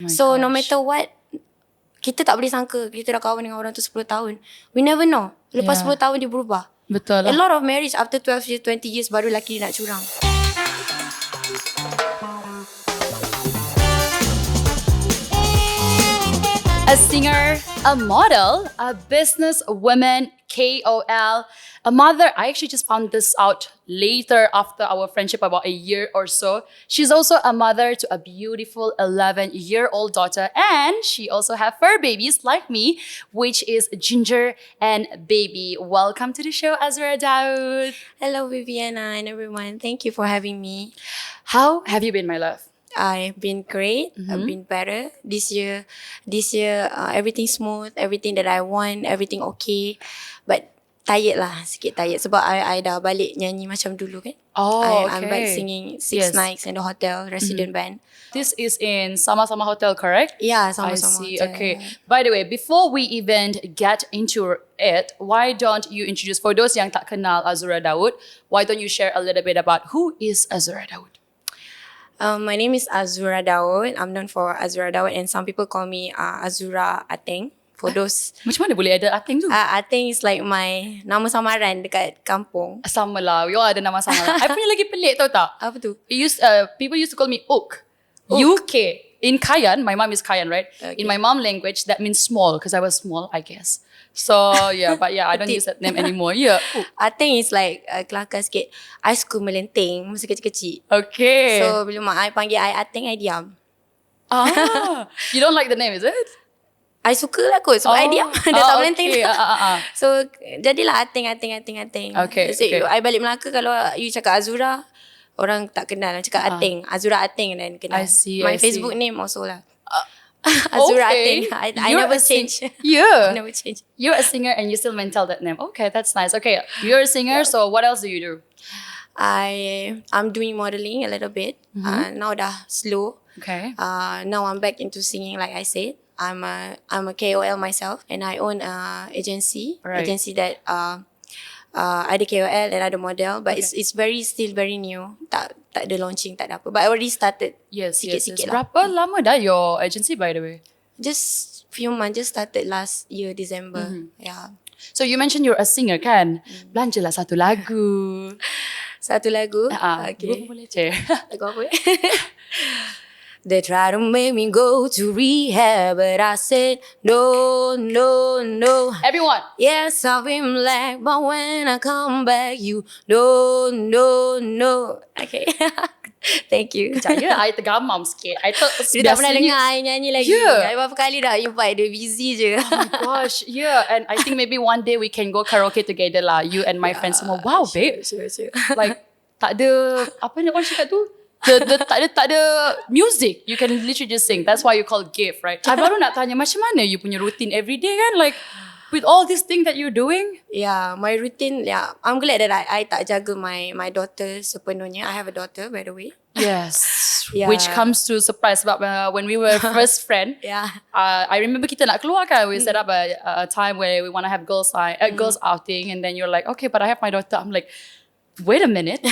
So no gosh. matter what, kita tak boleh sangka kita dah kawan dengan orang tu 10 tahun. We never know. Lepas 10 tahun dia berubah. Betul A lah. lot of marriage after 12 years, 20 years baru lelaki nak curang. A singer, a model, a business woman, KOL, a mother. I actually just found this out later after our friendship, about a year or so. She's also a mother to a beautiful 11-year-old daughter, and she also have fur babies like me, which is Ginger and Baby. Welcome to the show, Azzura Daud. Hello Viviana and everyone. Thank you for having me. How have you been, my love? I've been great. I've been better this year. Everything smooth, everything that I want, everything okay. But tired lah, sikit tired sebab I dah balik nyanyi macam dulu kan. Oh, okay. I'm back singing 6 nights in the hotel, resident band. This is in Sama-Sama Hotel, correct? Yeah, I sama-sama see. hotel. Okay. By the way, before we even get into it, why don't you introduce, for those yang tak kenal Azzura Daud, why don't you share a little bit about who is Azzura Daud? My name is Azzura Daud. I'm known for Azzura Daud and some people call me Azzura Ateng. For those Macam mana boleh ada Ateng tu? Ateng is like my nama samaran dekat kampung. Sama lah. We all ada nama sama lah. I punya lagi pelik, tau tak? Apa tu? People used to call me Ook. UK. In Kayan, my mom is Kayan, right? Okay. In my mom language, that means small because I was small, I guess. So yeah, but yeah, I don't use that name anymore. Yeah. Ook. Ateng is like kelakar sikit. I suka melenteng masa kecil-kecil. Okay. So bila mak I panggil I Ateng, I diam. You don't like the name, is it? I suka lah kot. So I diam. Dah tak melenteng okay. dah. So jadilah Ateng. Okay, So okay. I balik Melaka, kalau you cakap Azzura, orang tak kenal. Cakap Ateng. Azzura Ateng dan kenal. I see, My I see. Facebook name also lah. Azzura Okay. Ateng. I never change. Yeah. I never change. You're a singer and you still maintain that name. Okay, that's nice. Okay, you're a singer, so what else do you do? I'm doing modeling a little bit. Now dah slow. Okay. Now I'm back into singing, like I said. I'm a KOL myself, and I own a agency. Right. Agency that ada KOL and ada model, but it's still very new. Tak ada launching, tak ada apa. But I already started. Yes. Sikit-sikit lah. Berapa lama dah your agency, by the way? Just few months. Just started last year December. Yeah. So you mentioned you're a singer, kan? Belanjalah satu lagu. Satu lagu. Okay. Boleh je. Lagu apa? They try to make me go to rehab, but I said no. Everyone. Yes, I've been black, but when I come back, you no. Okay. Thank you. Sekejap, ya, I tergamam sikit. I thought Dia tak pernah dengar I nyanyi lagi. Yeah. I berapa kali dah invite dia, busy je. Oh my gosh, yeah. And I think maybe one day we can go karaoke together lah. You and my friends semua. Wow, babe. Sure. Like, tak ada, apa ni orang cakap tu? Tak ada music. You can literally just sing. That's why you call gift, right? I baru nak tanya, macam mana you punya routine every day kan? Like, with all these things that you're doing? Yeah, my routine, yeah. I'm glad that I tak jaga my daughter sepenuhnya. I have a daughter, by the way. Yes. Yeah. Which comes to surprise sebab when we were first friend, Yeah. I remember kita nak keluar kan. We set up a time where we want to have girls outing, and then you're like, okay, but I have my daughter. I'm like, wait a minute.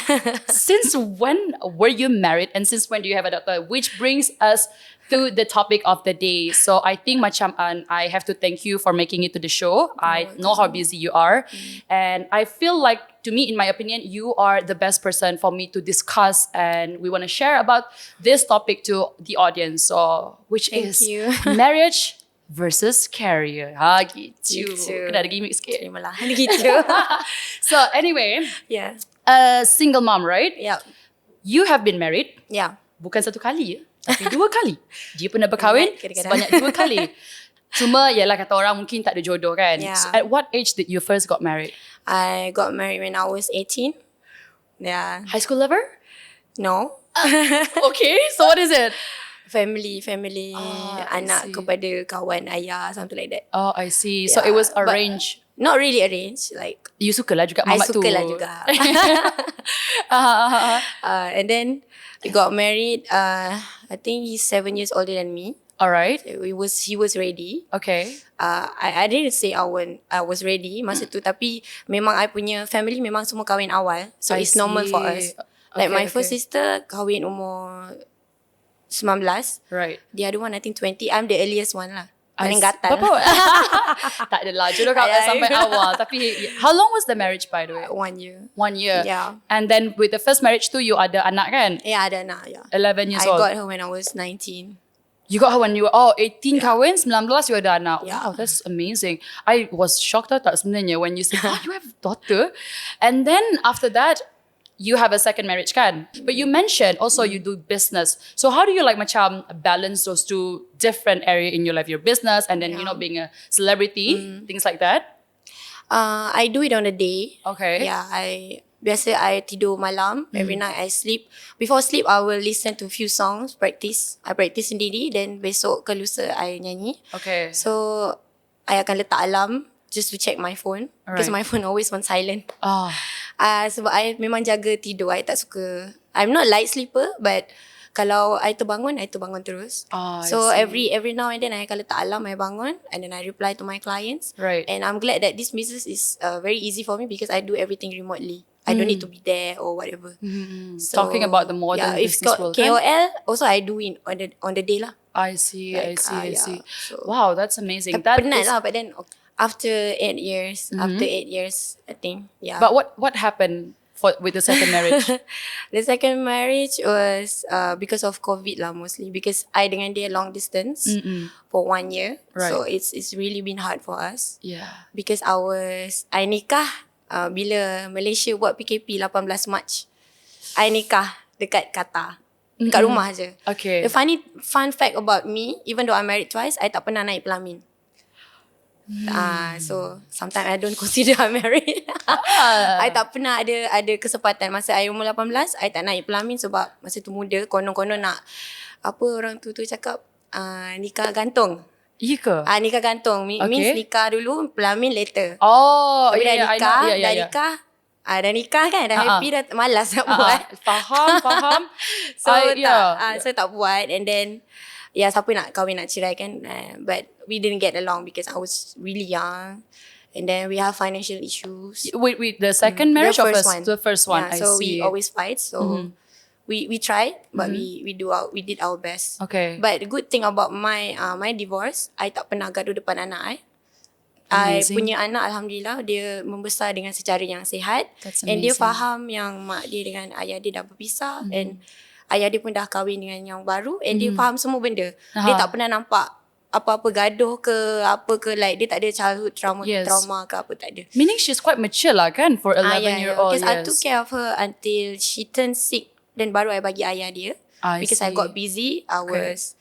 Since when were you married, and since when do you have a daughter? Which brings us to the topic of the day. So I think macam I have to thank you for making it to the show. I know how busy you are, and I feel like, to me, in my opinion, you are the best person for me to discuss, and we want to share about this topic to the audience. So which Thank is you. marriage versus career. Gitu. Kena ada gimmick sikit. Terimalah. Gitu. So anyway, Yeah. a single mom, right? Yeah. You have been married. Yeah. Bukan satu kali ya, tapi 2 kali. Dia pernah berkahwin Kadang-kadang. sebanyak 2 kali. Cuma yalah, kata orang mungkin tak ada jodoh kan. Yeah. So, at what age did you first got married? I got married when I was 18. Yeah. High school lover? No. Okay, so what is it? Family, I anak see. kepada kawan ayah, something like that. Oh, I see. So Yeah, it was but arranged. Not really arranged. Like, You suka lah juga I mamat tu. suka lah juga. And then we got married. I think he's 7 years older than me. Alright. He was ready. Okay. I didn't say I was ready masa tu, tapi memang I punya family memang semua kahwin awal. So I it's normal for see. us. Like Okay, my first okay. sister kahwin umur 19. Right. The other one I think 20. I'm the earliest one lah. Paling I- gatal. Berapa? Tak adalah. Jodoh kau sampai awal. Tapi how long was the marriage by the way? 1 year. 1 year. Yeah. And then with the first marriage tu, you ada anak kan? Yeah, ada anak. Yeah. 11 years I old. got her when I was 19. You got her when you were 18 kahwin, 19 you ada anak. Yeah. Wow, that's amazing. I was shocked tak sebenarnya when you said, oh, you have a daughter. And then after that, you have a second marriage kan? But you mentioned also you do business. So how do you like macam balance those two different area in your life, your business and then, you know, being a celebrity, things like that? I do it on a day. Okay. Yeah, biasa I tidur malam. Every night I sleep. Before sleep, I will listen to a few songs, practice. I practice sendiri. Then besok ke lusa, I nyanyi. Okay. So, I akan letak alarm just to check my phone. Because my phone always on silent. Oh. Sebab I memang jaga tidur. I tak suka. I'm not light sleeper, but kalau I terbangun terus. I So see. every now and then I akan letak alarm, I bangun and then I reply to my clients. Right. And I'm glad that this business is very easy for me because I do everything remotely. I don't need to be there or whatever. So, Talking about the modern if business got world, KOL, kan? also I do it on the day lah. I see, I Like, see, I yeah. see. So- Wow, that's amazing. That Penat is- lah, but then after 8 years, I think, yeah. But what happened with the second marriage? The second marriage was because of COVID lah mostly. Because I dengan dia long distance for 1 year. Right. So it's really been hard for us. Yeah. Because I nikah bila Malaysia buat PKP 18 Mac. I nikah dekat Qatar. Dekat rumah je. Okay. The fun fact about me, even though I'm married twice, I tak pernah naik pelamin. So sometimes I don't consider I'm married. I tak pernah ada kesempatan. Masa I umur 18, I tak naik pelamin sebab masa tu muda. Konon-konon nak, apa orang tu cakap, nikah gantung. Iya ke? Nikah gantung. Means nikah dulu, pelamin later. Oh, Tapi dah yeah, I nikah, know. Yeah, dah yeah. nikah. Dah nikah kan, dah happy, dah malas nak buat. Faham. So yeah. so tak buat. And then siapa nak kahwin nak cerai kan, but we didn't get along because I was really young. And then we have financial issues. With the second marriage The or first first? one. The first one. Yeah, I so see. we always fight. So we tried, but we did our best. Okay. But the good thing about my divorce, I tak pernah gaduh depan anak I Amazing. punya anak alhamdulillah dia membesar dengan secara yang sihat. That's And dia amazing. faham yang mak dia dengan ayah dia dah berpisah and ayah dia pun dah kahwin dengan yang baru and dia faham semua benda. Dia tak pernah nampak apa-apa gaduh ke apa ke, like dia tak ada childhood trauma ke apa, tak ada. Meaning she's quite mature lah kan for 11-year-old. Because I took care of her until she turned sick. Then baru I bagi ayah dia. I Because I see. got busy. I was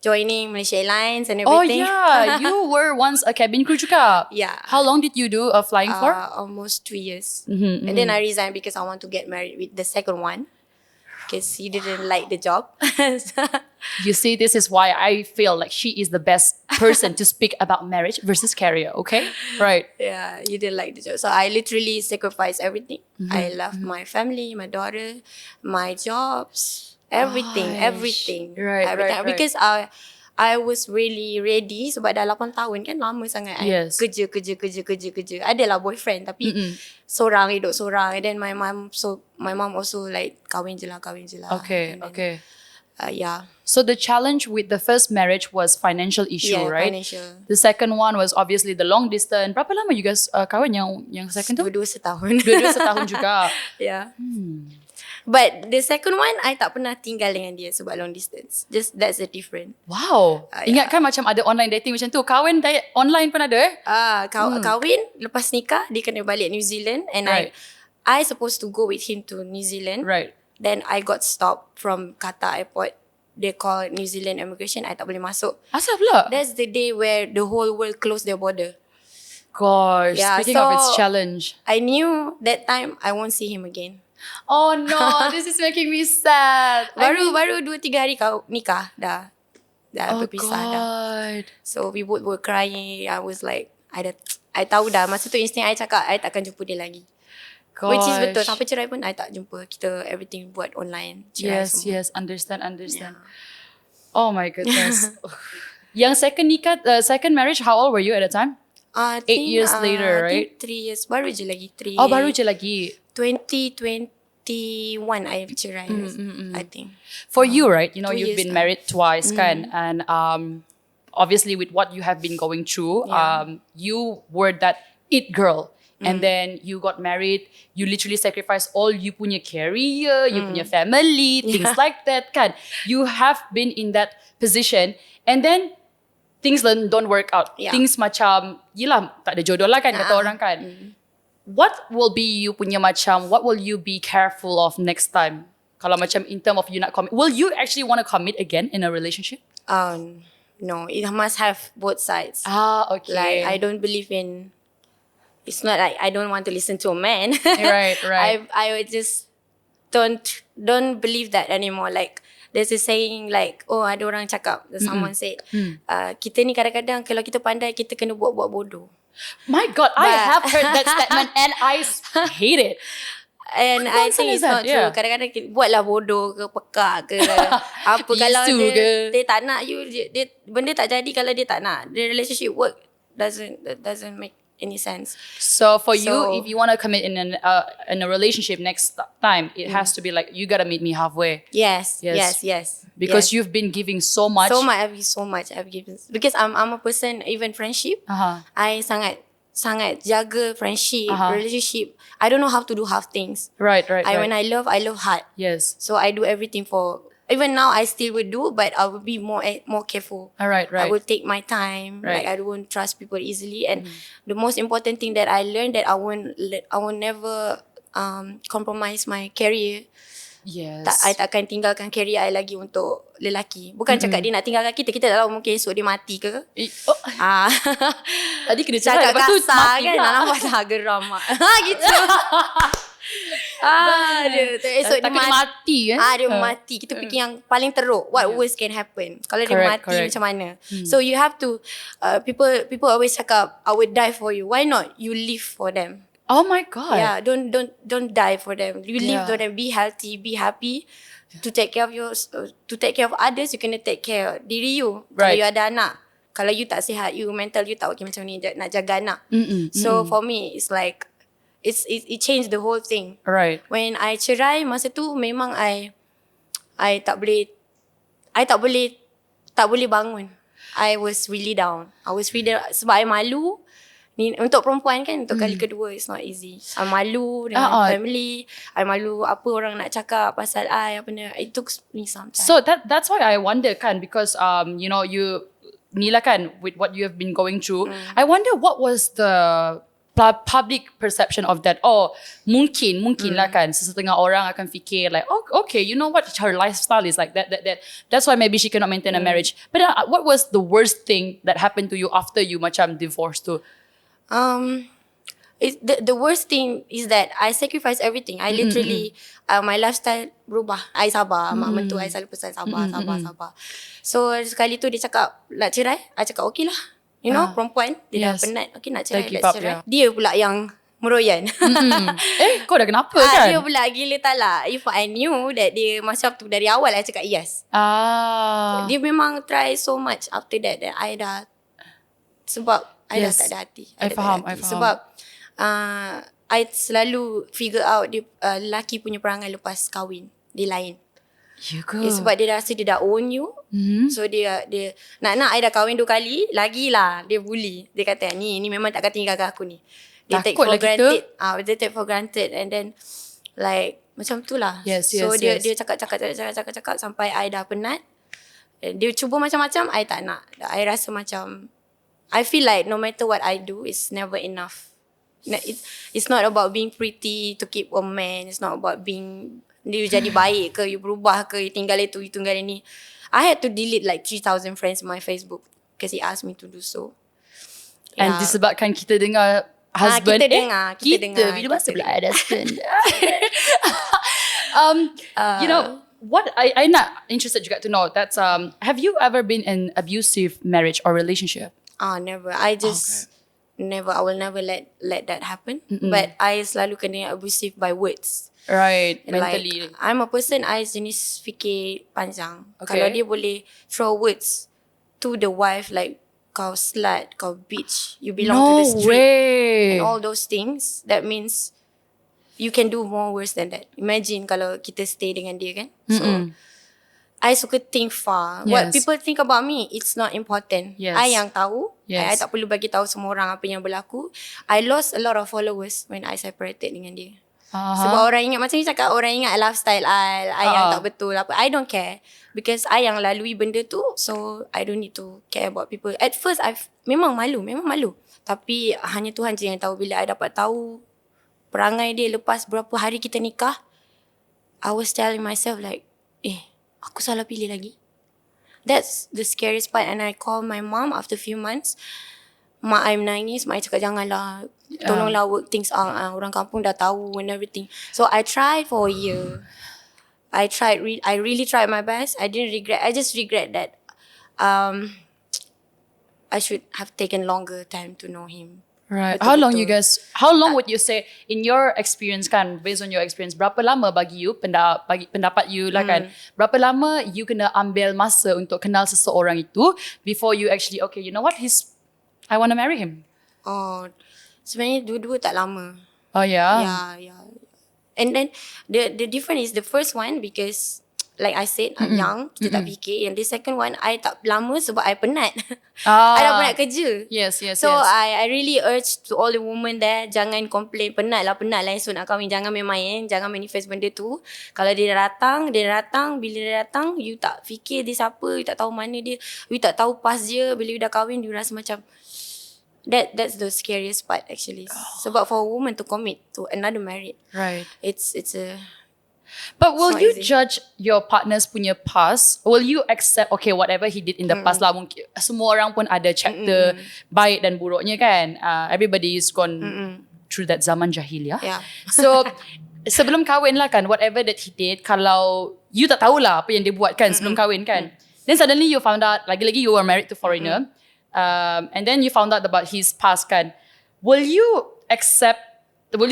joining Malaysia Airlines and Oh everything. yeah, you were once a cabin crew juga. Yeah. How long did you do flying for? Almost 2 years. And then I resigned because I want to get married with the second one. Because he didn't like the job. You see, this is why I feel like she is the best person to speak about marriage versus career, okay? Right. Yeah, he didn't like the job. So I literally sacrificed everything. I left my family, my daughter, my jobs, everything. Right. Because I was really ready sebab dah 8 tahun kan, lama sangat. Yes. Kerja. Adalah boyfriend tapi hidup seorang. And then my mom also like kahwin je lah. Okay, And then, okay. Yeah. So the challenge with the first marriage was financial issue, Yeah, right? financial. The second one was obviously the long distance. Berapa lama you guys kahwin yang second tu? Dua-dua setahun. Dua-dua setahun juga. Yeah. But the second one, I tak pernah tinggal dengan dia sebab long distance. Just that's the difference. Wow. Ingat kan macam ada online dating macam tu. Kahwin online pun ada Kahwin, lepas nikah, dia kena balik New Zealand. And Right. I supposed to go with him to New Zealand. Right. Then I got stopped from Qatar airport. They call New Zealand immigration. I tak boleh masuk. Asal pula? That's the day where the whole world closed their border. Gosh, Yeah, speaking of its so- challenge. I knew that time I won't see him again. Oh no, this is making me sad. Baru 2-3 hari kau nikah dah berpisah dah. God. So we both were crying. I was like, I tahu dah. Masa tu instinct I cakap, I takkan jumpa dia lagi. Gosh. Which is betul. Sampai cerai pun I tak jumpa. Kita everything buat online. Cerai semua. Yes, understand. Oh my goodness. Yang second marriage, how old were you at the time? I 8 years later, I right? think 3 years. Baru je lagi 3 Oh, baru je lagi. 2020 21 I cerai. I think. For you, right? You know, 2 you've years been now. married twice, kan? And obviously with what you have been going through, you were that it girl. And then you got married, you literally sacrificed all you punya career, you punya family, things like that, kan? You have been in that position and then things don't work out. Yeah. Things macam, yelah, tak ada jodoh lah kan, kata orang kan. What will be you punya macam, what will you be careful of next time? Kalau macam in term of you not commit, will you actually want to commit again in a relationship? No, it must have both sides. Okay. Like I don't believe in. It's not like I don't want to listen to a man. Right. I would just don't believe that anymore. Like there's a saying like, oh ada orang cakap, someone said, kita ni kadang-kadang kalau kita pandai kita kena buat bodoh. My God, I have heard that statement and I hate it. And I think it's not true. Kadang-kadang buatlah bodoh ke pekak ke apa kalau dia tak nak you, dia benda tak jadi kalau dia tak nak. The relationship work doesn't make any sense. So for you, if you want to commit in a relationship next time, it has to be like you gotta meet me halfway. Yes. Because you've been giving so much. I've given because I'm a person, even friendship. I sangat jaga friendship, relationship. I don't know how to do half things. Right. When I love hard. Yes. So I do everything for. Even now, I still would do, but I will be more careful. Right. I will take my time. Right. Like I won't trust people easily. And the most important thing that I learned that I will never compromise my career. Yes. I takkan tinggalkan career I lagi untuk lelaki. Bukan cakap dia nak tinggalkan kita tak tahu mungkin esok dia mati ke. Tadi kena cakap lepas tu kasar mati kan. pula. Nampak tak geram mak. Gitu. Esok dia mati. Dia mati. Kita fikir yang paling teruk. What worst can happen? Kalau dia mati macam mana? So you have to people always cakap I would die for you. Why not you live for them? Oh my God. Yeah, don't die for them. You live for them. Be healthy, be happy. To take care of others, you kena take care of diri you. Kalau you ada anak, kalau you tak sihat, you mental you tak okay macam ni nak jaga anak. So for me, it's like it changed the whole thing. Right. When I cerai masa tu memang I tak boleh bangun. I was really down. Sebab I malu. Ni untuk perempuan kan, untuk kali kedua it's not easy. I malu dengan family. I malu apa orang nak cakap pasal I apa ni. It took me some time. So that's why I wonder kan, because you know, you Nila kan, with what you have been going through, I wonder what was the public perception of that. Mungkin lah kan, sesetengah orang akan fikir like, okay, you know what, her lifestyle is like that. That's why maybe she cannot maintain a marriage. But what was the worst thing that happened to you after you macam divorced tu? The worst thing is that I sacrifice everything. I literally my lifestyle berubah. I sabar. Mak mentua I selalu pesan sabar. So sekali tu dia cakap nak cerai, I cakap okay lah. You know, perempuan dia dah penat. Okay nak cerai, let's cerai. Dia pula yang meroyan. Kau dah kenapa kan? Dia pula gila tak lah. If I knew that dia macam tu dari awal, I cakap yes. Dia memang try so much after that I dah, sebab I dah tak ada hati. I faham. Sebab I selalu figure out dia lelaki punya perangai lepas kahwin. Dia lain. Sebab dia rasa dia dah own you. So dia nak I dah kahwin 2 kali, lagilah dia bully. Dia kata ni memang takkan tinggalkan aku ni. Dia take for granted. Dia take for granted. And then like macam tu lah. So dia cakap sampai I dah penat. Dia cuba macam-macam, I tak nak. I rasa macam I feel like no matter what I do, it's never enough. It's not about being pretty to keep a man. It's not about being, you jadi baik ke, you berubah ke, you tinggal itu, you tinggal ini. I had to delete like 3,000 friends on my Facebook because he asked me to do so. And disebabkan kita dengar husband. Kita dengar. Bila masa pula ada husband. You know, what I'm not interested juga to know that's have you ever been in abusive marriage or relationship? Never. I just never. I will never let that happen. But I selalu kena abusive by words. Right, like, mentally. I'm a person, I jenis fikir panjang. Kalau dia boleh throw words to the wife like kau slut, kau bitch, you belong to the street, and all those things, that means you can do more worse than that. Imagine kalau kita stay dengan dia kan. So I suka think far. What Yes. people think about me, it's not important. Yes. I yang tahu. I Yes. tak perlu bagi tahu semua orang apa yang berlaku. I lost a lot of followers when I separated dengan dia. Sebab orang ingat, macam ni cakap, orang ingat lifestyle I yang tak betul apa. I don't care. Because I yang lalui benda tu, so I don't need to care about people. At first, memang malu. Tapi hanya Tuhan je yang tahu. Bila I dapat tahu perangai dia lepas berapa hari kita nikah, I was telling myself like, aku salah pilih lagi. That's the scariest part. And I call my mom after few months. Mak I menangis. Mak I cakap, janganlah, tolonglah work things out. Orang kampung dah tahu and everything. So I tried for a year. I really tried my best. I didn't regret. I just regret that I should have taken longer time to know him. Right. Betul-betul. How long would you say, in your experience kan, based on your experience, berapa lama bagi you, pendapat you lah kan, berapa lama you kena ambil masa untuk kenal seseorang itu before you actually, okay, you know what, I want to marry him? Oh, sebenarnya dua-dua tak lama. Oh yeah? Yeah. And then the difference is the first one because like I said, I'm young, kita tak fikir. Yang the second one, I tak lama sebab I penat. I dah penat kerja. Yes. So I really urge to all the women there, jangan complain, penat lah esok nak kahwin. Jangan main-main, jangan manifest benda tu. Kalau dia datang, bila dia datang, you tak fikir dia siapa, you tak tahu mana dia, you tak tahu past dia. Bila you dah kahwin, you rasa macam, that's the scariest part actually. Sebab for a woman to commit to another marriage, right, it's a... But will not you easy. judge your partner's punya past? Will you accept, okay, whatever he did in the past lah, mungkin semua orang pun ada chapter baik dan buruknya kan. Everybody is gone through that zaman jahiliah. Yeah. So sebelum kahwin lah kan, whatever that he did, kalau you tak tahulah apa yang dia buat kan sebelum kahwin kan, then suddenly you found out, lagi-lagi you were married to foreigner, and then you found out about his past kan. Will you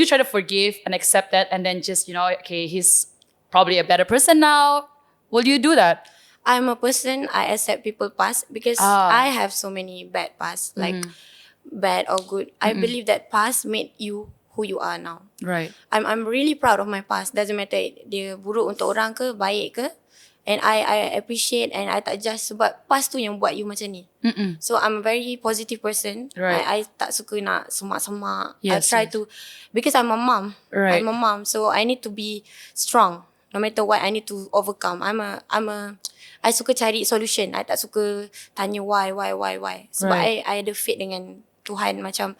try to forgive and accept that, and then just, you know, okay, he's probably a better person now? Will you do that? I'm a person, I accept people past because I have so many bad past, like bad or good. I believe that past made you who you are now. Right. I'm really proud of my past. Doesn't matter dia buruk untuk orang ke, baik ke. And I appreciate and I tak judge sebab past tu yang buat you macam ni. So I'm a very positive person. Right. I tak suka nak semak-semak. Yes, I try to, because I'm a mom. Right. I'm a mom, so I need to be strong. No matter what, I need to overcome. I suka cari solution. I tak suka tanya why. Sebab Right. I ada faith dengan Tuhan, macam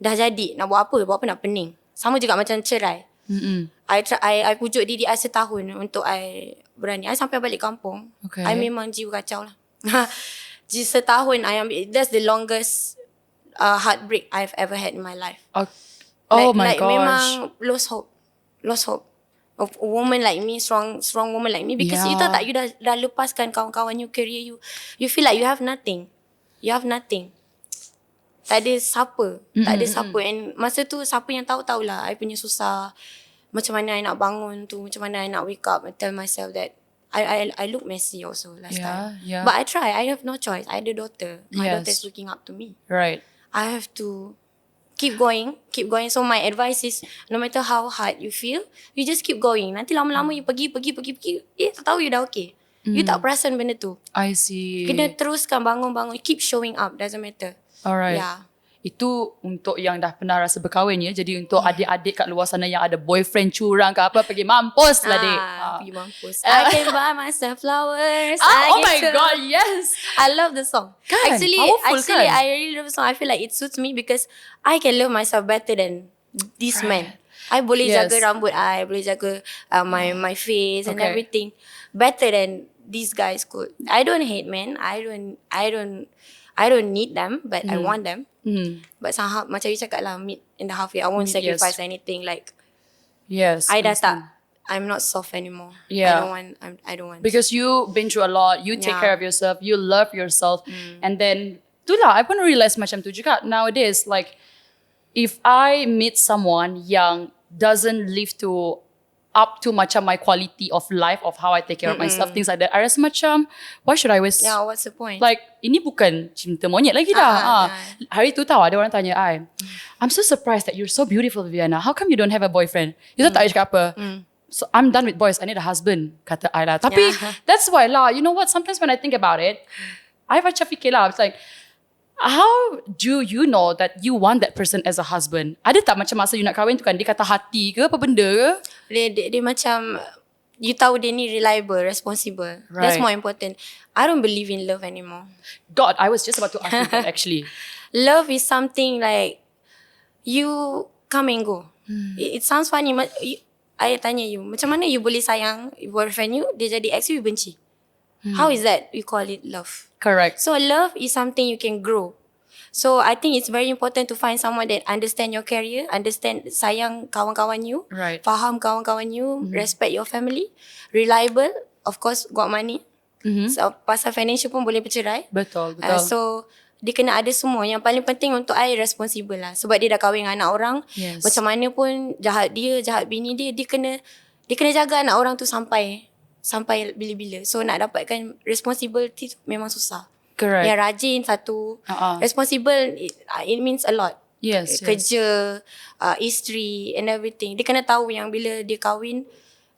dah jadi, nak buat apa nak pening. Sama juga macam cerai. I pujuk diri I setahun untuk I berani. I sampai balik kampung. Okay. I memang jiwa kacau lah. Setahun I ambil. That's the longest heartbreak I've ever had in my life. Oh my like gosh. Memang lost hope. Of a woman like me, strong woman like me. Because you tahu tak, you dah lepaskan kawan-kawan you, career you. You feel like you have nothing. Tak ada siapa. And masa tu siapa yang tahulah I punya susah. Macam mana I nak bangun tu, macam mana I nak wake up and tell myself that I look messy also last time. Yeah. But I try. I have no choice. I ada daughter. My Yes. daughter is looking up to me. Right. I have to keep going. So my advice is, no matter how hard you feel, you just keep going. Nanti lama-lama you pergi. Tak tahu you dah okay. You tak perasan benda tu. I see. Kena teruskan bangun. Keep showing up. Doesn't matter. Alright. Yeah. Itu untuk yang dah pernah rasa berkahwin ya. Jadi untuk adik-adik kat luar sana yang ada boyfriend curang ke apa, pergi mampus lah dik. Pergi mampus. I can buy myself flowers. Oh my god, yes. I love the song. Kan? Actually, Powerful kan? I really love the song. I feel like it suits me because I can love myself better than this man. I boleh Yes. jaga rambut I, boleh jaga my face and Okay. everything better than these guys could. I don't hate men. I don't need them, but I want them. But somehow, macam you cakap lah, meet in the halfway. I won't sacrifice anything. Like, Yes. I dah tak, I'm not soft anymore. Yeah. I don't want. Because you've been through a lot, you take Yeah. care of yourself, you love yourself, and then itulah, I pun realize macam tu juga nowadays, like if I meet someone yang doesn't live to up to macam my quality of life, of how I take care of myself, things like that. I rasa macam, why should I waste? Yeah, what's the point? Like, ini bukan cinta monyet lagi dah. Hari tu tahu ada orang tanya I, I'm so surprised that you're so beautiful, Viviana. How come you don't have a boyfriend? You tahu tak I cakap apa? So I'm done with boys. I need a husband, kata I lah. Tapi that's why lah. You know what? Sometimes when I think about it, I macam fikir lah. It's like, how do you know that you want that person as a husband? Ada tak macam masa you nak kahwin tu kan, dia kata hati ke apa benda ke? Dia macam, you tahu dia ni reliable, responsible. That's Right. more important. I don't believe in love anymore. God, I was just about to ask you that actually. Love is something like, you come and go. It sounds funny. I tanya you, macam mana you boleh sayang boyfriend you, dia jadi ex you benci? How is that you call it love? Correct. So love is something you can grow. So I think it's very important to find someone that understand your career, understand, sayang kawan-kawan you, Right. faham kawan-kawan you, respect your family, reliable, of course got money. So pasal financial pun boleh bercerai. Betul. So dia kena ada semua. Yang paling penting untuk I responsible lah. Sebab dia dah kahwin dengan anak orang. Yes. Macam mana pun jahat dia, jahat bini dia, dia kena jaga anak orang tu sampai bila-bila. So nak dapatkan responsibility tu memang susah. Correct. Yang rajin satu. Responsible, it means a lot. Yes. Kerja, isteri and everything. Dia kena tahu yang bila dia kahwin,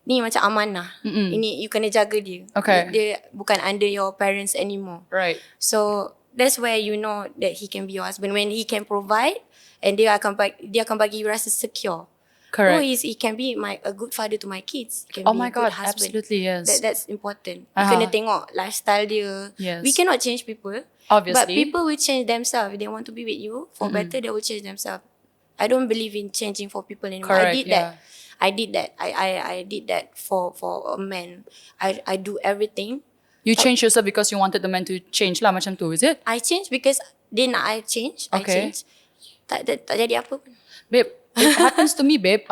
ni macam amanah. Ini you kena jaga dia. Okay. Dia bukan under your parents anymore. Right. So that's where you know that he can be your husband. When he can provide and dia akan bagi you rasa secure. Correct. Oh, he can be a good father to my kids. He can Oh be my a good God, husband. absolutely, yes. That's important. You kena tengok lifestyle dia. Yes. We cannot change people. Obviously. But people will change themselves. If they want to be with you for better, they will change themselves. I don't believe in changing for people anymore. Correct, I did that. I did that for a man. I do everything. You changed yourself because you wanted the man to change lah macam tu, is it? I changed because dia nak I change. I Okay. change. Tak jadi apa pun. Babe, it happens to me, babe.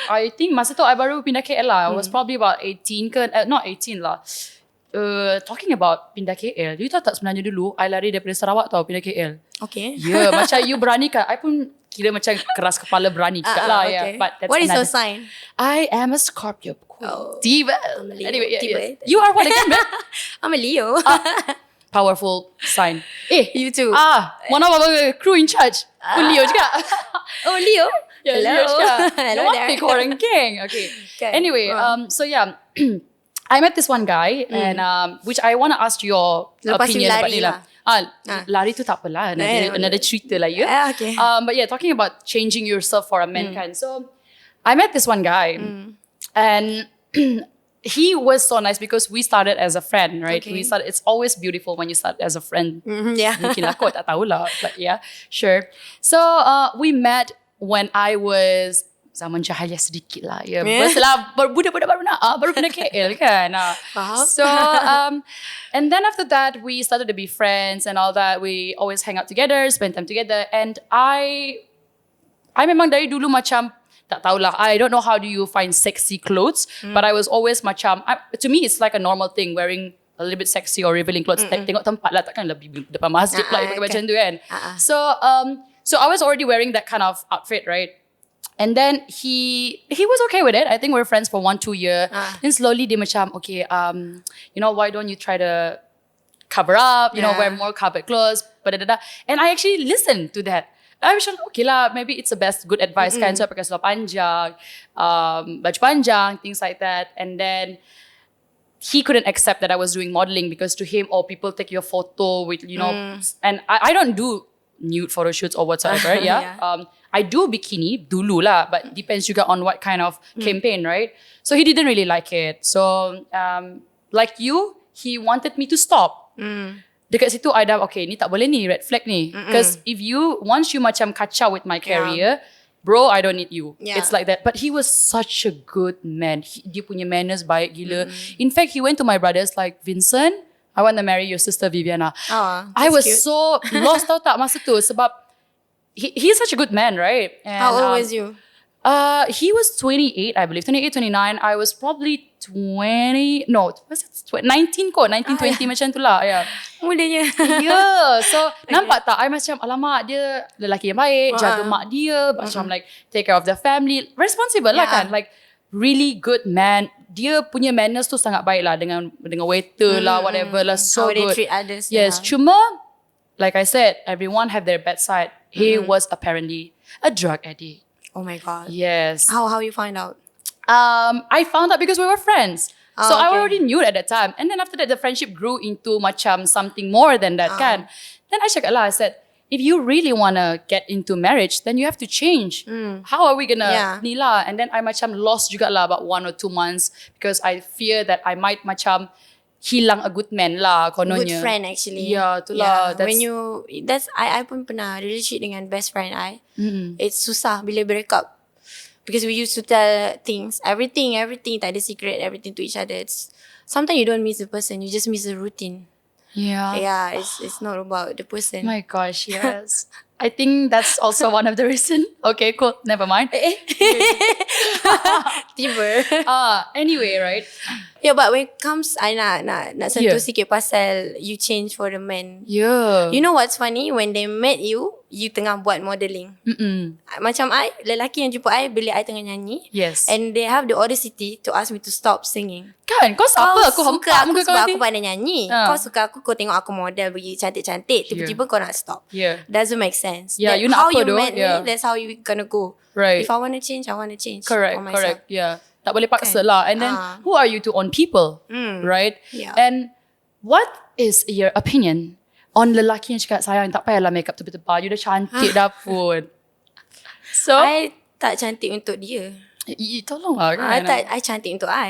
I think masa tu I baru pindah KL lah. I was probably about 18 ke, not 18 lah. Talking about pindah KL, you tahu tak sebenarnya dulu I lari daripada Sarawak tau pindah KL. Okay. Yeah, macam you berani kan. I pun kira macam keras kepala berani juga lah. Okay. Yeah, but that's What is your another- sign? I am a Scorpio. Oh, Tiba. I'm a Leo. Anyway, Tiba. you are what again, babe? I'm a Leo. Powerful sign. You too. One of our crew in charge. Pun Leo juga. Oh, Leo. Yeah, Hello. Leo juga. Hello No there. one orang gang. Okay. Okay. Anyway, so yeah. I met this one guy and which I want to ask your Lepas you opinion about lari ni lah. Lari tu tak apalah. Another cerita lah ya. Okay. But yeah, talking about changing yourself for a man kan. So I met this one guy and he was so nice because we started as a friend, right? Okay. It's always beautiful when you start as a friend. Yeah. Mungkin lah kot, tak tahulah. But yeah, sure. So we met when I was zaman cahaya sedikit lah. Ya, budak-budak baru kena KL kan. Faham. So and then after that we started to be friends and all that. We always hang out together, spend time together. And I memang dari dulu macam tak tahulah. I don't know how do you find sexy clothes, but I was always macam, to me it's like a normal thing wearing a little bit sexy or revealing clothes. Tengok tempat lah, takkan lebih depan masjid pula pakai macam tu kan. So I was already wearing that kind of outfit, right? And then he was okay with it. I think we were friends for 1-2 years. Then slowly dia macam, okay, you know, why don't you try to cover up, you know, wear more covered clothes, and I actually listened to that. I was like, okay lah, maybe it's the best good advice kan. So I pakai seluar panjang, baju panjang, things like that. And then he couldn't accept that I was doing modeling because to him, people take your photo with, you know, and I don't do nude photo shoots or whatsoever, yeah. I do bikini, dulu lah, but depends juga on what kind of campaign, right? So he didn't really like it. So, like you, he wanted me to stop. Dekat situ I dah, okay, ni tak boleh ni, red flag ni. Because once you macam kacau with my career, bro, I don't need you. Yeah. It's like that. But he was such a good man. Dia punya manners baik gila. In fact, he went to my brothers like, Vincent, I want to marry your sister Viviana. I was cute. so lost tau tak masa tu sebab he's such a good man, right? And, How old was you? He was 28, I believe. 28, 29. I was probably 20. No, was it 19 kot. 19, 20 macam tu lah. Yeah. Mudanya. Yeah. So, nampak tak? I macam, alamak, dia lelaki yang baik, jaga mak dia, macam like take care of the family. Responsible lah kan. Like, really good man. Dia punya manners tu sangat baik lah dengan waiter lah, whatever lah. So How they good. treat others. Yes, cuma like I said, everyone have their bad side. He was apparently a drug addict. Oh my God. Yes. How you find out? I found out because we were friends. Oh, So I okay. already knew at that time. And then after that, the friendship grew into macam something more than that kan. Then I cakap lah, I said, if you really want to get into marriage, then you have to change. How are we gonna ni lah? And then I macam lost juga lah about 1 or 2 months because I fear that I might macam hilang a good man lah kononnya. Good friend actually. Yeah, tu lah. When I pun pernah relationship dengan best friend I. It's susah bila break up. Because we used to tell things, everything, tak ada secret, everything to each other. Sometimes you don't miss the person, you just miss the routine. Yeah, it's not about the person. My gosh, yes. I think that's also one of the reason. Okay, cool. Never mind. Tiba. Anyway, right? Yeah, but when it comes, I nak sentuh sikit pasal you change for the man. Yeah. You know what's funny? When they met you tengah buat modelling. Macam lelaki yang jumpa I bila I tengah nyanyi. Yes. And they have the audacity to ask me to stop singing. Kan, kau siapa? Aku suka hempak aku muka sebab kau aku ni. pandai nyanyi. Kau suka aku, kau tengok aku model pergi cantik-cantik. Tiba-tiba kau nak stop. Yeah. Doesn't make sense. Yeah, you how nak apa you though? met Yeah. me, that's how you gonna go. Right. If I want to change, I want to change. Correct, for myself. yeah. Tak boleh paksa lah. And then, who are you to own people? Right? Yeah. And what is your opinion on lelaki yang cakap, sayang, tak payahlah make up tebal-tebal. You dah cantik dah pun. So, I tak cantik untuk dia. tolonglah kan. I cantik untuk I.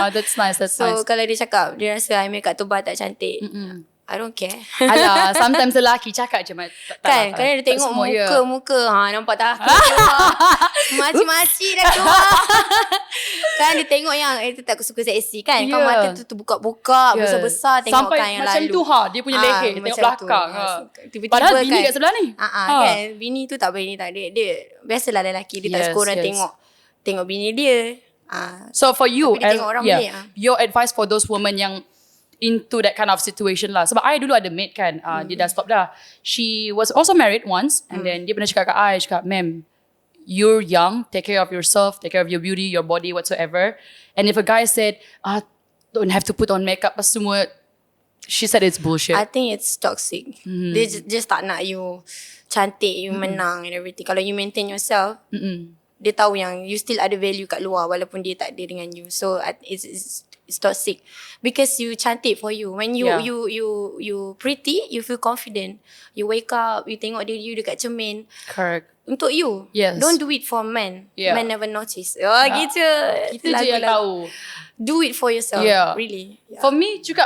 That's nice, that's So nice. kalau dia cakap dia rasa I make up tebal tak cantik, I don't care. Alah, sometimes lelaki cakap je Kan, kadang dia tengok muka, nampak tak aku keluar. Maci-maci dah keluar. Kan dia tengok yang itu tak suka seksi kan. Kau mata tu terbuka-buka, besar-besar tengok sampai kan yang macam lalu. tu dia punya leher tengok belakang. Tiba-tiba Padahal bini kan, kat sebelah ni. kan, bini tu tak bini tak dia biasalah lelaki dia tak suka orang tengok bini dia. So for you, Tapi dia tengok orang balik, your advice for those women yang into that kind of situation lah. Sebab I dulu ada mate kan, dia dah stop dah. She was also married once and then dia pernah cakap kat I, cakap, ma'am, you're young, take care of yourself, take care of your beauty, your body, whatsoever. And if a guy said, don't have to put on makeup apa semua, she said it's bullshit. I think it's toxic. They just tak nak you cantik, you menang and everything. Kalau you maintain yourself, dia tahu yang you still ada value kat luar walaupun dia tak ada dengan you. So it's toxic because you cantik for you. When you pretty, you feel confident. You wake up, you tengok diri you dekat cermin. Correct. Untuk you. Yes. Don't do it for men. Yeah. Men never notice. Gitu. Kita je yang tahu. Do it for yourself. Yeah. Really. Yeah. For me juga,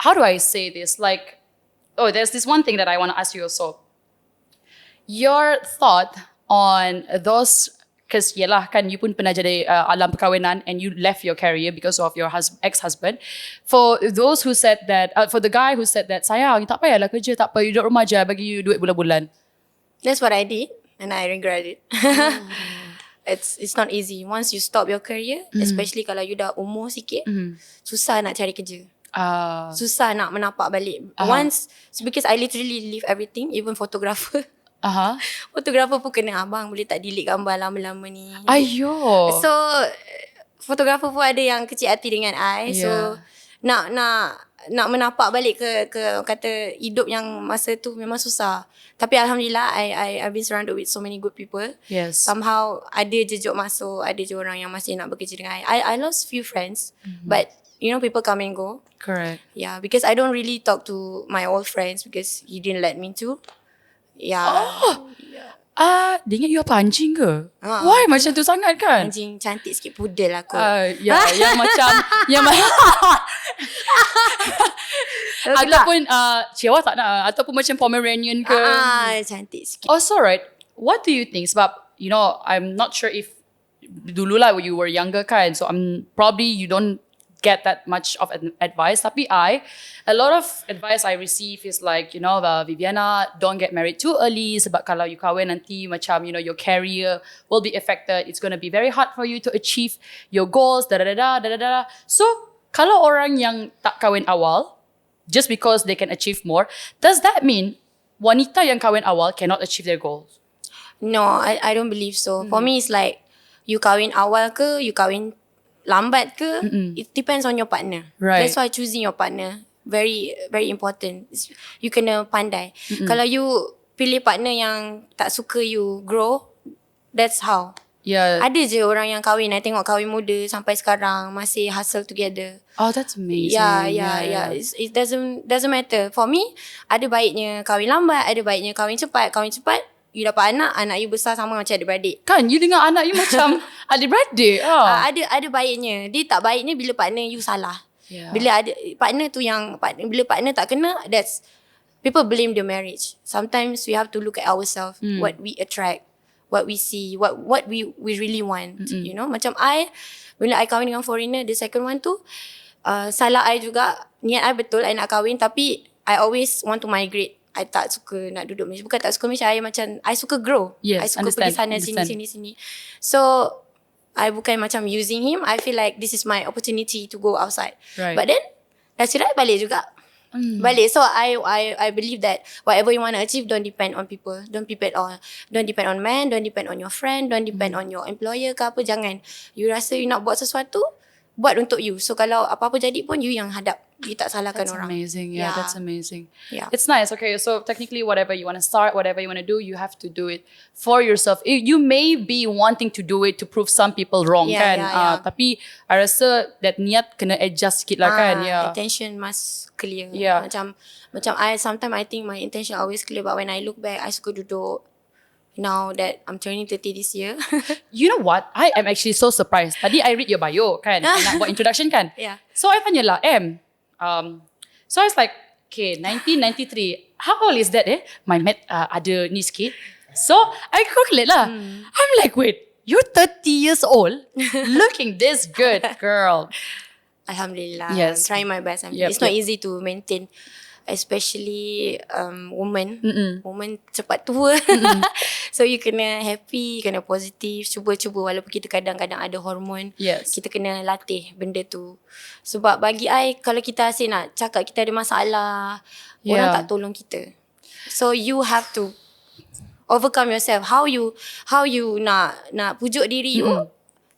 how do I say this? Like, there's this one thing that I want to ask you also. Your thought on those, because yelah kan, you pun pernah jadi alam perkahwinan and you left your career because of your ex-husband. For those who said that, for the guy who said that, sayang, tak payahlah kerja, tak apa, you duduk rumah je, bagi you duit bulan-bulan. That's what I did and I regret it. It's not easy. Once you stop your career, especially kalau you dah umur sikit, susah nak cari kerja. Susah nak menapak balik. Once, because I literally leave everything, even photographer. Fotografer pun kena, abang boleh tak delete gambar lama-lama ni. Ayo. So fotografer pun ada yang kecil hati dengan I. So nak menapak balik ke kata hidup yang masa tu memang susah. Tapi alhamdulillah I've been surrounded with so many good people. Yes. Somehow ada je job masuk, ada je orang yang masih nak bekerja dengan I lost few friends, but you know, people come and go. Correct. Yeah, because I don't really talk to my old friends because he didn't let me to. Yeah. Dia ingat you apa, anjing ke? Why macam tu sangat kan? Anjing cantik sikit, pudel aku. Yang macam ataupun Chihuahua tak nak, ataupun macam Pomeranian ke. Cantik sikit. Also right, what do you think? Sebab you know, I'm not sure if dulu lah when you were younger kan, so probably you don't get that much of advice. Tapi a lot of advice I receive is like, you know, Viviana, don't get married too early sebab kalau you kahwin nanti macam, you know, your career will be affected. It's going to be very hard for you to achieve your goals, da-da-da-da. So, kalau orang yang tak kahwin awal, just because they can achieve more, does that mean wanita yang kahwin awal cannot achieve their goals? No, I don't believe so. For me, it's like, You kahwin awal ke, you kahwin lambat ke, it depends on your partner. Right. That's why choosing your partner very very important. You kena pandai. Kalau you pilih partner yang tak suka you grow, that's how. Yeah. Ada je orang yang kahwin, I tengok kahwin muda sampai sekarang masih hustle together. Oh, that's amazing. Yeah. It doesn't matter. For me, ada baiknya kahwin lambat, ada baiknya kahwin cepat. Kahwin cepat, you dapat anak you besar sama macam adik-beradik. Kan, you dengar anak you macam adik-beradik. Ada baiknya. Dia tak baiknya bila partner you salah. Yeah. Bila ada partner tu bila partner tak kena, that's people blame the marriage. Sometimes we have to look at ourselves, what we attract, what we see, what we really want. You know, macam bila I kahwin dengan foreigner, the second one tu salah I juga. Niat I betul I nak kahwin, tapi I always want to migrate. I tak suka nak duduk Malaysia. Bukan tak suka Malaysia, I suka grow. Yes, I suka pergi sana sini. So I bukan macam using him. I feel like this is my opportunity to go outside. Right. But then dah cerai balik juga. Balik. So I believe that whatever you want to achieve, don't depend on people. Don't depend on man, don't depend on your friend, don't depend on your employer ke apa. Jangan. You rasa you nak buat sesuatu, buat untuk you. So kalau apa-apa jadi pun, you yang hadap. You tak salahkan orang. That's amazing. Yeah, that's amazing. Yeah. It's nice. Okay, so technically whatever you want to start, whatever you want to do, you have to do it for yourself. You may be wanting to do it to prove some people wrong, kan? Tapi I rasa that niat kena adjust sikit lah, kan? Yeah. Intention must clear. Yeah. Macam sometimes I think my intention always clear, but when I look back, I suka duduk. Now that I'm turning 30 this year. You know what? I am actually so surprised. Tadi I read your bio, kan? I nak buat introduction, kan? Yeah. So I tanya lah, so I was like, okay, 1993. How old is that, My ada ni sikit. So I calculate lah. I'm like, wait, you're 30 years old, looking this good, girl. Alhamdulillah. Yes. I'm trying my best. Yep, It's not easy to maintain, especially woman. Woman cepat tua. So you kena happy, kena positif, cuba walaupun kita kadang-kadang ada hormon. Yes. Kita kena latih benda tu. Sebab bagi I, kalau kita asyik nak cakap kita ada masalah, orang tak tolong kita. So you have to overcome yourself. How you nak pujuk diri you,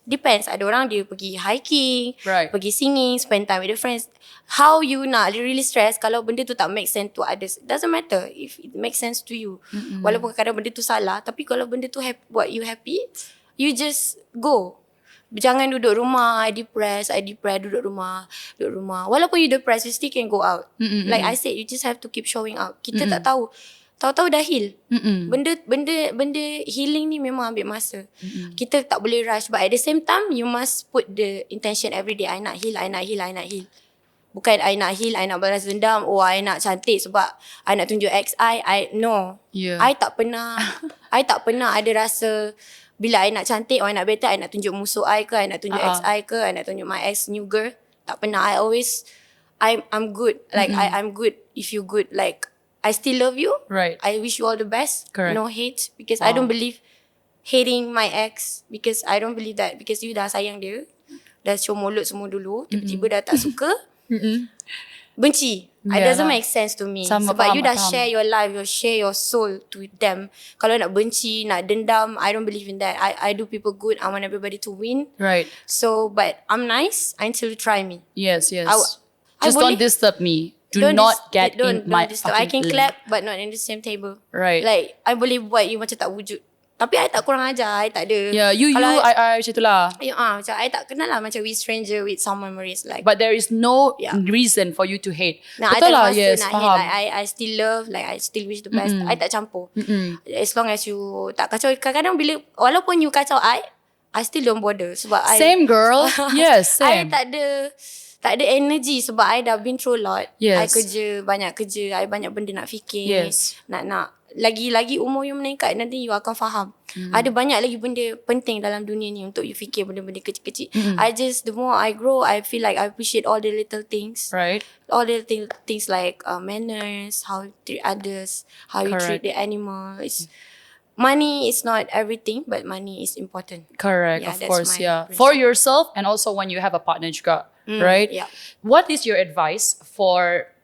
depends. Ada orang dia pergi hiking, pergi singing, spend time with the friends. How you nak really stress kalau benda tu tak make sense to others. Doesn't matter if it makes sense to you. Walaupun kadang-kadang benda tu salah, tapi kalau benda tu buat you happy, you just go. Jangan duduk rumah, I depressed, duduk rumah. Walaupun you depressed, you still can go out. Like I said, you just have to keep showing up. Kita tak tahu. Tahu-tahu dah heal. Benda healing ni memang ambil masa. Kita tak boleh rush, but at the same time you must put the intention every day. I nak heal. Bukan I nak heal, I nak balas dendam, I nak cantik sebab I nak tunjuk ex no. I tak pernah ada rasa bila I nak cantik, I nak better, I nak tunjuk musuh I ke, I nak tunjuk ex ke, I nak tunjuk my ex new girl. Tak pernah. I always I'm good. Like I'm good if you good. Like I still love you. Right. I wish you all the best. Correct. No hate. Because I don't believe hating my ex. Because I don't believe that. Because you dah sayang dia. Dah show mulut semua dulu. Tiba-tiba dah tak suka. Benci. It doesn't make sense to me. Sebab you dah share your life. You share your soul to them. Kalau nak benci, nak dendam, I don't believe in that. I do people good. I want everybody to win. Right. So, but I'm nice until you try me. Yes. Just don't disturb me. Do not get in my fucking I can lane. clap but not in the same table. Right. Like I boleh buat you macam tak wujud. Tapi I tak kurang ajar. I tak ada. Yeah, I macam itulah. Macam I tak kenal lah macam with stranger, with someone memories like. But there is no reason for you to hate. Nah, Betul lah, I tak ada yes, masa nak faham. hate. Like, I still love, like I still wish the best. I tak campur. As long as you tak kacau. Kadang-kadang bila, walaupun you kacau I still don't bother. Sebab Same girl. Yes, I same. tak ada energy sebab I dah been through a lot. Yes. I banyak kerja, I banyak benda nak fikir. Yes. Nak lagi umur you meningkat, nanti you akan faham. Ada banyak lagi benda penting dalam dunia ni untuk you fikir benda-benda kecil-kecil. The more I grow, I feel like I appreciate all the little things. Right. All the little things like manners, how you treat others, how you treat the animals. Money is not everything, but money is important. Correct, Yeah, of that's course, my yeah. principle. For yourself and also when you have a partner juga, right? Yeah. What is your advice for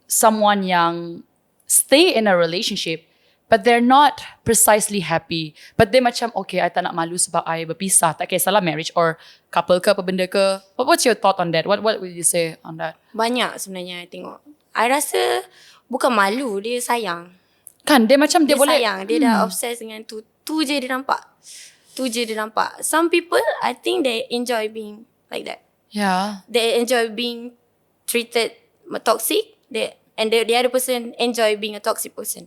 someone yang stay in a relationship but they're not precisely happy. But they macam, okay, I tak nak malu sebab I berpisah. Tak kisahlah marriage or couple ke apa benda ke. What's your thought on that? What would you say on that? Banyak sebenarnya I tengok. I rasa bukan malu, dia sayang. Kan, dia macam dia boleh sayang, dia dah obsessed dengan tu. Tu je dia nampak. Some people, I think they enjoy being like that. Yeah. They enjoy being treated toxic. And the other person enjoy being a toxic person.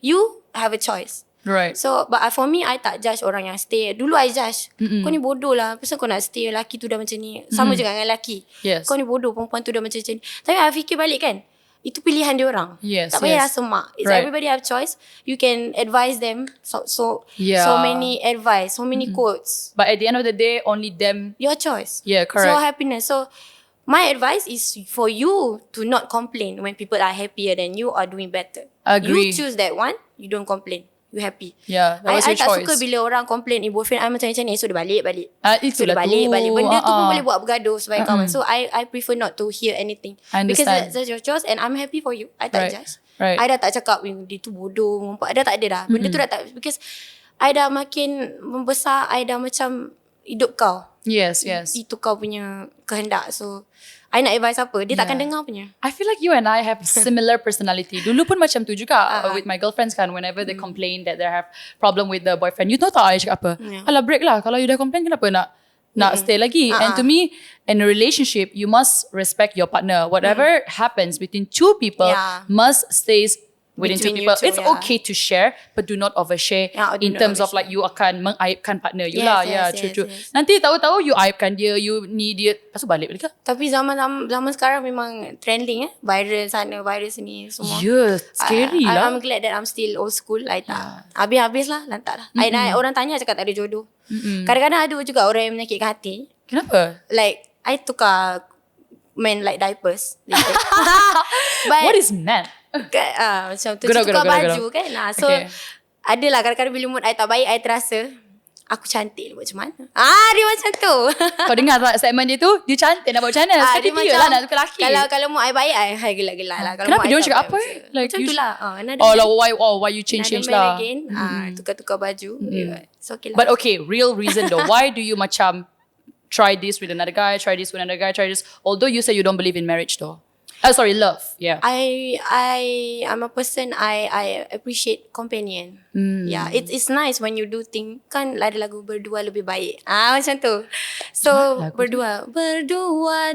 You have a choice. Right. So, but for me, I tak judge orang yang stay. Dulu I judge. Kau ni bodoh lah. Pasal kau nak stay, lelaki tu dah macam ni. Sama juga dengan lelaki. Yes. Kau ni bodoh, perempuan tu dah macam ni. Tapi I fikir balik kan, itu pilihan dia orang. Yes, tak payah yes. rasa mak. It's Right. everybody have choice. You can advise them. So many advice, so many quotes. But at the end of the day, only them. Your choice. Yeah, correct. So happiness. So my advice is for you to not complain when people are happier than you or doing better. Agree. You choose that one, you don't complain. You happy. Yeah, that was I your tak choice. suka bila orang complain, boyfriend I macam ni, so dia balik. Itulah So dia balik. Benda tu pun Ah. boleh buat bergaduh sebagai kawan. So I prefer not to hear anything. I Because understand. that's your choice and I'm happy for you. I tak Right. judge. Right. I dah tak cakap dia tu bodoh, ngumpat. Dah tak ada dah. Benda tu dah tak, because I dah makin membesar, I dah macam hidup kau. Yes. Itu kau punya kehendak. So I nak advice apa, dia takkan dengar punya. I feel like you and I have similar personality. Dulu pun macam tu juga with my girlfriends kan. Whenever they complain that they have problem with the boyfriend, you tahu tak I cakap apa? Alah break lah. Kalau you dah complain, kenapa nak stay lagi? And to me, in a relationship, you must respect your partner. Whatever happens between two people must stays within two Between you people. two, It's yeah. okay to share, but do not overshare Do in not terms of overshare. like you akan mengaibkan partner you Yes, lah. yes, Yeah, yes, true. yes. Nanti tahu-tahu you aibkan dia, you ni dia. Lepas tu balik ke? Tapi zaman sekarang memang trending viral sana, viral sini semua. Yeah, scary lah. I'm glad that I'm still old school. I tak habis-habis lah, lantak lah. Orang tanya cakap tak ada jodoh. Kadang-kadang ada juga orang yang menyakitkan hati. Kenapa? Like I tukar men like diapers. But What is man? macam tu Gurau, tukar gurau, baju gurau. kan. So Okay. adalah kadang-kadang bila mood I tak baik, I terasa aku cantik buat macam mana. Dia macam tu. Kau dengar tak segmen dia tu? Dia cantik nak buat macam mana? Sekali dia lah nak tukar lelaki. Kalau mood I baik, I gelak-gelak lah. Kalau Kenapa mood I dia orang tak cakap baik, apa? macam- Like macam you tu lah. why you change lah. again. Tukar-tukar baju. It's okay lah. But okay, real reason though. Why do you macam try this with another guy, try this with another guy, try this? Although you say you don't believe in marriage though. Sorry, love. Yeah. I'm a person I appreciate companion. Yeah, it's nice when you do thing. Kan ada lagu berdua lebih baik. Macam tu. So berdua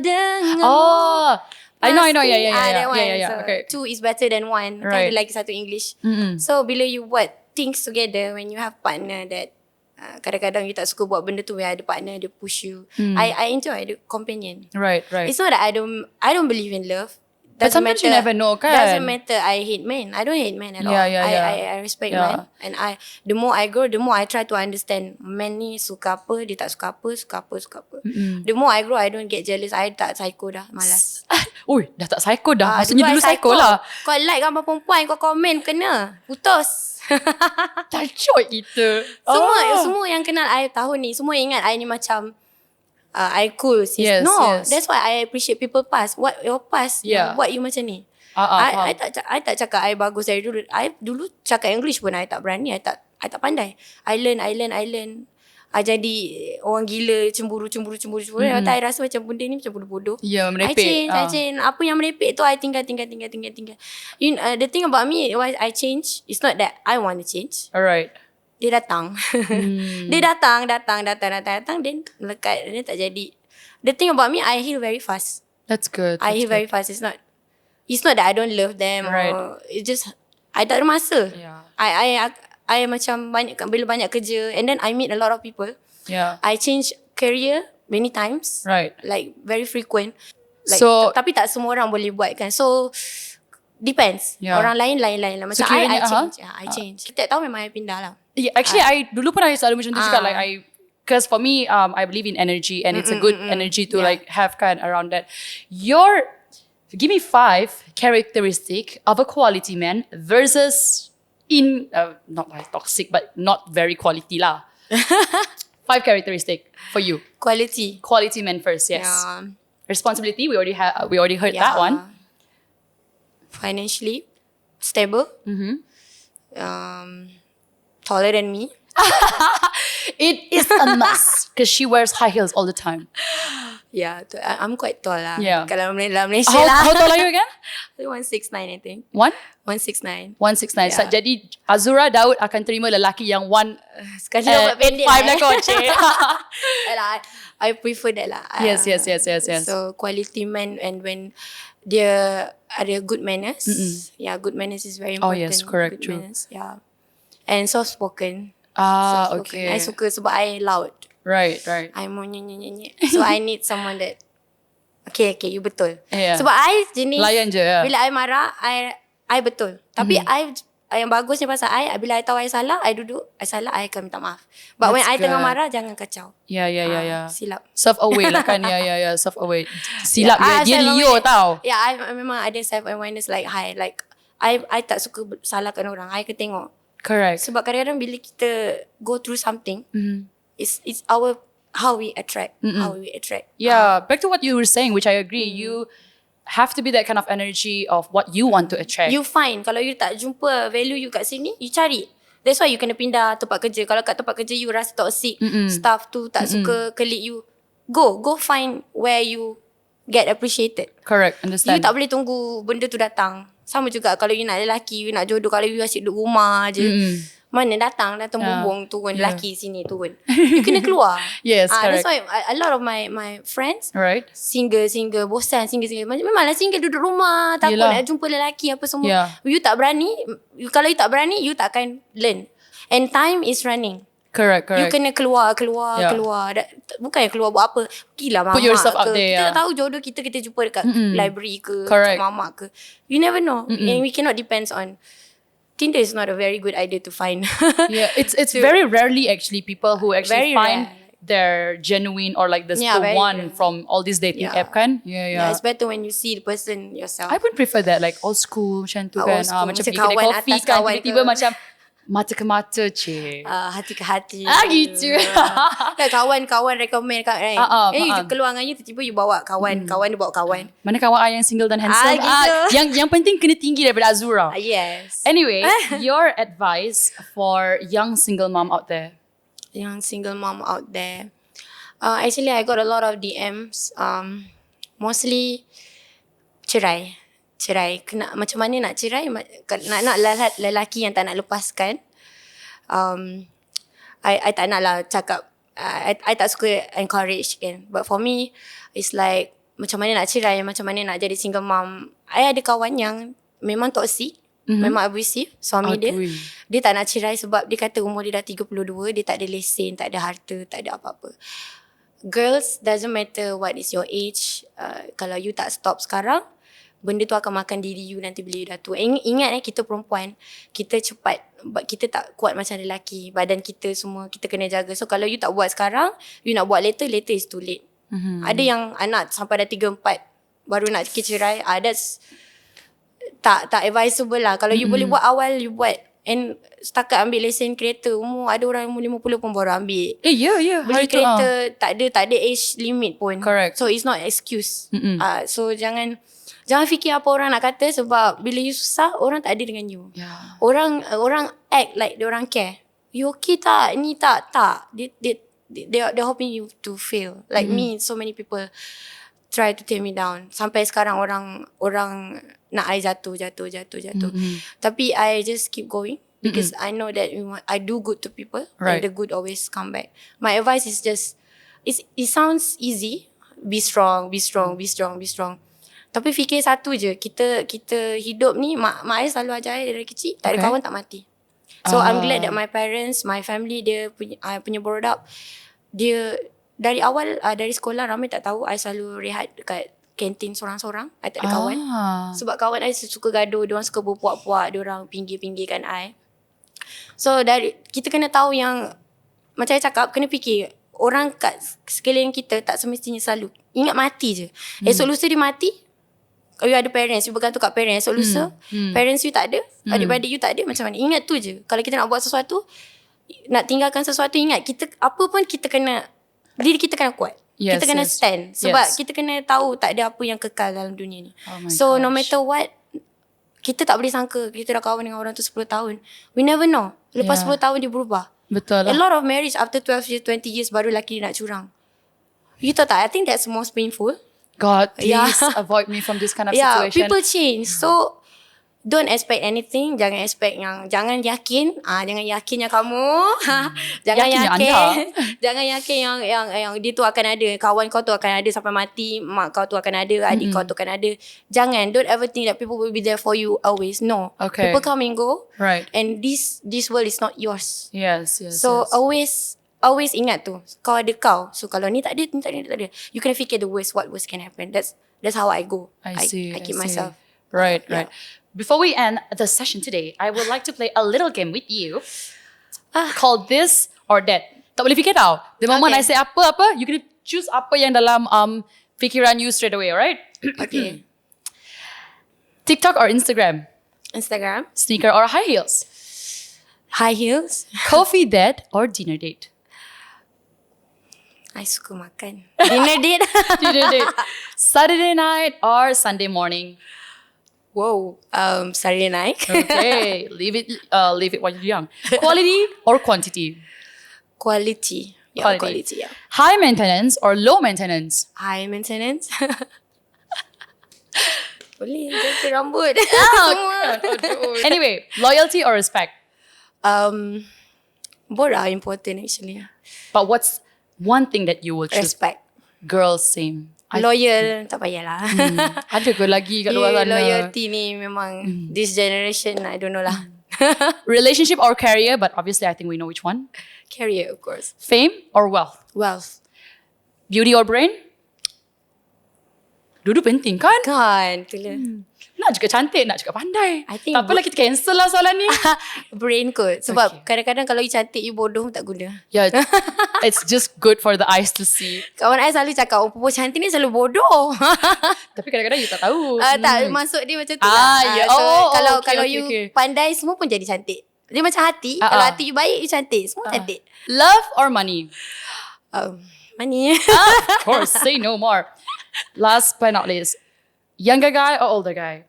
dengan Oh, I know. Yeah. that one. Yeah. So, Okay. two is better than one. Right. Kan ada lagi satu English. So bila you buat things together, when you have partner that kadang-kadang you tak suka buat benda tu, where ada partner dia push you. I enjoy the companion. Right. It's not that I don't believe in love. But sometimes you never know, kan? Doesn't matter. I hate men. I don't hate men at all. Yeah. I respect Yeah. men. And the more I grow, the more I try to understand men ni suka apa, dia tak suka apa. The more I grow, I don't get jealous. I tak psycho dah, malas. Ui, dah tak psycho dah. Maksudnya I dulu psycho lah. Kau like gambar perempuan, kau komen, kena putus. Tajuk kita. Semua yang kenal I tahun ni, semua ingat I ni macam I cool sis. Yes, No, yes. that's why I appreciate people past. What your past, Yeah. what you macam ni. faham. I tak cakap I bagus dari dulu. I dulu cakap English pun I tak berani. I tak pandai. I learn. I jadi orang gila, cemburu. I rasa macam benda ni macam bodoh-bodoh. Ya, merepek. I change. Apa yang merepek tu I tinggal. The thing about me, why I change, it's not that I want to change. Alright. Dia datang. Dia datang. Then melekat. Dia tak jadi. The thing about me, I heal very fast. That's good. I heal very fast. It's not that I don't love them. Right. Or it's just I tak ada masa. Yeah. I macam bila banyak kerja, and then I meet a lot of people. Yeah. I change career many times. Right. Like very frequent. Like, So- tapi tak semua orang boleh buat kan. So depends. Yeah. Orang lain lah. Macam So, I kiranya, change. I change. Setiap tahun memang I pindah lah. Yeah, actually, dulu pun I selalu macam tu juga. Like because for me, I believe in energy, and it's a good energy to like have kind around that. Give me 5 characteristic of a quality man versus not like toxic, but not very quality lah. 5 characteristic for you. Quality man first, yes. Yeah. Responsibility, we already heard that one. Financially stable. taller than me. It is a must because she wears high heels all the time. Yeah, I'm quite tall lah. Yeah. Kalau dalam Malaysia How lah. tall are you again? 169 I think. 169. 169. Yeah. Jadi Azzura Daud akan terima lelaki yang Sekali dapat pendek 5 lah kau, cik. I prefer that lah. Yes. So quality man, and when dia ada good manners. Yeah, good manners is very Oh, important. yes, correct, Good true. manners, yeah. And soft spoken. Okay. I suka sebab I loud. Right. I mau nyanyi. So I need someone that okay, you betul. Yeah. Sebab I jenis Layan je, yeah. bila I marah, I betul. Tapi I yang bagusnya pasal I bila I tahu I salah, I duduk, I salah, I akan minta maaf. But when I tengah marah, jangan kacau. Yeah. Silap. Self-aware lah kan. Yeah. Self-aware. Silap dia self-aware. Leo tau. Yeah, I memang ada self-awareness like high. Like I tak suka salahkan orang. I akan tengok. Correct. Sebab kadang-kadang bila kita go through something, it's our how we attract. Yeah, back to what you were saying, which I agree. You have to be that kind of energy of what you want to attract. You find kalau you tak jumpa value you kat sini, you cari. That's why you kena pindah tempat kerja. Kalau kat tempat kerja you rasa toxic, staff tu tak suka colleague you, go find where you get appreciated. Correct, understand. You tak boleh tunggu benda tu datang. Sama juga kalau you nak lelaki, you nak jodoh, kalau you asyik duduk rumah je, mana datang bumbung turun, lelaki sini turun. You kena keluar. Yes, correct. That's why a lot of my friends, Right. single, bosan, single. Memanglah single duduk rumah, takut nak jumpa lelaki apa semua. Yeah. You tak berani, kalau you tak berani, you tak akan learn. And time is running. Correct. You kena keluar. Yeah. Bukan keluar buat apa. Pergilah mamak Put yourself ke. out there, Kita yeah. tak tahu jodoh kita jumpa dekat library ke, Correct. kat mamak ke. You never know. And we cannot depend on Tinder is not a very good idea to find. Yeah, it's very rarely actually people who actually Very find rare. their genuine or like the very one rare. from all these dating Yeah. app kan. Yeah. It's better when you see the person yourself. I would prefer that, like old school macam tu Old kan. school, Macam macam pergi kedai kawan kopi atas kan, kawan tiba-tiba ke. macam mata ke mata, cik. Hati ke hati. Gitu. Kan kawan-kawan recommend kat right. You keluar dengan you, tiba-tiba you bawa kawan, kawan dia bawa kawan. Mana kawan I yang single dan handsome? Gitu. Yang penting kena tinggi daripada Azzura. Yes. Anyway, your advice for young single mom out there? Young single mom out there. Actually, I got a lot of DMs. Mostly cerai. Macam mana nak cerai? Nak lelaki yang tak nak lepaskan. I tak nak lah cakap. I tak suka encourage kan. But for me, it's like macam mana nak cerai, macam mana nak jadi single mom. I ada kawan yang memang toxic. Memang abusive suami dia. Dia tak nak cerai sebab dia kata umur dia dah 32, dia tak ada lesen, tak ada harta, tak ada apa-apa. Girls, doesn't matter what is your age. Kalau you tak stop sekarang, benda tu akan makan diri you nanti bila you dah tua. Ingat kita perempuan, kita cepat, kita tak kuat macam lelaki. Badan kita semua, kita kena jaga. So kalau you tak buat sekarang, you nak buat later is too late. Ada yang anak sampai dah 3-4 baru nak cerai. That's tak advisable lah. Kalau you boleh buat awal, you buat. And setakat ambil lesen kereta, ada orang umur 50 pun baru ambil. Yeah. Beli kereta tak ada age limit pun. Correct. So it's not excuse. So jangan fikir apa orang nak kata, sebab bila you susah, orang tak ada dengan you. Yeah. Orang act like dia orang care. You okay tak? Ni tak. They're hoping you to fail. Like me, so many people try to tear me down. Sampai sekarang orang nak I jatuh. Tapi I just keep going. Because I know that I do good to people. Right. And the good always come back. My advice is just, it sounds easy. Be strong. Tapi fikir satu je, kita hidup ni, mak I selalu ajar I dari kecil, tak ada kawan tak mati. So I'm glad that my parents, my family, dia punya brought up, dia dari awal, dari sekolah ramai tak tahu I selalu rehat dekat kantin sorang-sorang. I tak ada kawan. Sebab kawan I suka gaduh, diorang suka berpuak-puak, diorang pinggir-pinggirkan I. So kita kena tahu yang, macam I cakap, kena fikir orang kat sekeliling kita tak semestinya selalu ingat mati je. Esok lusa dia mati, you ada parents, you bergantung kat parents. Esok lusa parents you tak ada, adik-beradik you tak ada, macam mana? Ingat tu je. Kalau kita nak buat sesuatu, nak tinggalkan sesuatu, ingat kita apa pun kita kena, diri kita kena kuat. Kita kena stand. Sebab kita kena tahu tak ada apa yang kekal dalam dunia ni. So no matter what, Kita tak boleh sangka kita dah kawan dengan orang tu 10 tahun. We never know. Lepas 10 tahun dia berubah. Betul A lah. lot of marriage after 12 years, 20 years baru lelaki dia nak curang. You tahu tak? I think that's most painful. God, please Yeah. avoid me from this kind of Yeah, situation. people change. So don't expect anything. Jangan expect jangan yakin. Jangan yakin yang kamu. Jangan Yakin yang yakin. anda. Jangan yakin yang dia tu akan ada. Kawan kau tu akan ada sampai mati. Mak kau tu akan ada. Adik kau tu akan ada. Jangan. Don't ever think that people will be there for you always. No. Okay. People come and go. Right. And this world is not yours. Yes. So always ingat tu. Kau ada kau. So kalau ni tak ada, ni tak ada. You kena fikir the worst. What worst can happen. That's how I go. I see. I keep myself. Right. Yeah. Before we end the session today, I would like to play a little game with you called This or That. Tak boleh fikir tau. The moment I say apa, you can choose apa yang dalam fikiran you straight away, alright? Okay. TikTok or Instagram? Instagram. Sneaker or high heels? High heels. Coffee date or dinner date? I suka makan. Dinner date. Dinner date. Saturday night or Sunday morning? Wow. Saturday night. Okay, leave it while you're young. Quality or quantity? Quality. Yeah, quality. Yeah. High maintenance or low maintenance? High maintenance. Boleh ganti rambut. Semua. Anyway, loyalty or respect? Both are important actually. But what's one thing that you will choose? Respect. Girls, same. Loyal, tak payahlah. Ada ke lagi kat luar sana? Loyalty ni memang this generation, I don't know lah. Relationship or career? But obviously, I think we know which one. Career, of course. Fame or wealth? Wealth. Beauty or brain? Dua-dua penting kan? Kan, itulah. Nak juga cantik, nak juga pandai. I think tak apalah, kita cancel lah soalan ni. Brain kot. Sebab kadang-kadang kalau you cantik, you bodoh tak guna. Yeah, it's just good for the eyes to see. Kawan I selalu cakap, perempuan cantik ni selalu bodoh. Tapi kadang-kadang you tak tahu. Tak, maksud dia macam tu lah. Ya. So, Okay, kalau okay, you okay. pandai, semua pun jadi cantik. Dia macam hati. Kalau hati you baik, you cantik. Semua cantik. Love or money? Money. Of course, say no more. Last but not least, younger guy or older guy?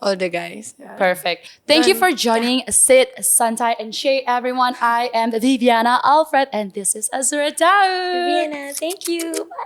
Older guys. Yeah. Perfect. Thank you for joining Sid, Santai, and Shay, everyone. I am Viviana Alfred, and this is Azzura Daud. Viviana, thank you. Bye.